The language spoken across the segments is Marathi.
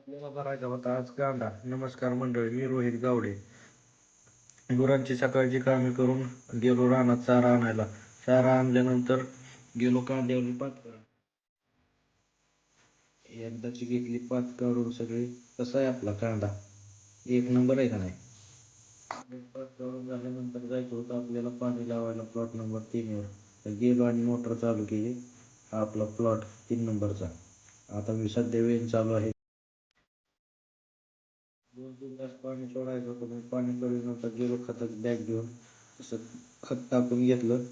आपल्याला भरायचा होता आज कांदा. नमस्कार मंडळी, मी रोहित गावडे. गुरांची सकाळची कामे करून गेलो रानात चारा आणायला. चारा आणल्यानंतर गेलो कांद्यावर पात काढायला. एकदाची घेतली पात काढून सगळी. कसा आहे आपला कांदा? एक नंबर आहे का नाही? पात काढून झाल्यानंतर जायचं होतं आपल्याला पाणी लावायला प्लॉट नंबर 3 वर. तर गेलो आणि मोटर चालू केली. आपला प्लॉट 3 नंबरचा. आता मी सध्या वेळ चालू आहे. 2-3 तास पाणी सोडायचं होतं. मग पाणी सोडल्यानंतर गेलो खताची बॅग घेऊन. तसं खत टाकून घेतलं.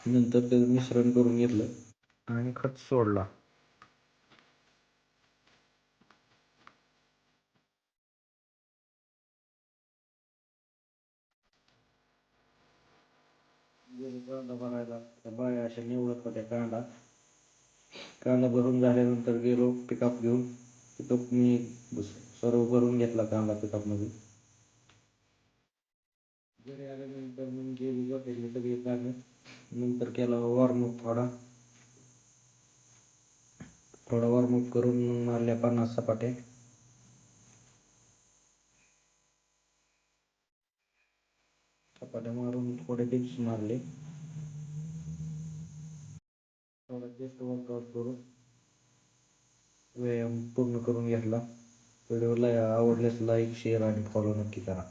नंतर त्याचं मिश्रण करून घेतलं आणि खत सोडला. गेलो कांदा भरायला. त्या बाया अशा निवडत होत्या कांदा. कांदा भरून झाल्यानंतर गेलो पिकअप घेऊन. पिकअप मी सर्व भरून घेतला कांदा पिकअपमध्ये. घरी आल्यानंतर मग गेली वाटायला सगळी कामे. नंतर केला वॉर्मअप थोडा वॉर्मअप करून मारल्या 50 सपाट्या. सपाट्या मारून थोडे डिप्स मारले. थोडा चेस्ट वर्कआउट करून व्यायाम पूर्ण करून घेतला. व्हिडिओला आवडल्यास लाईक, शेअर आणि फॉलो नक्की करा.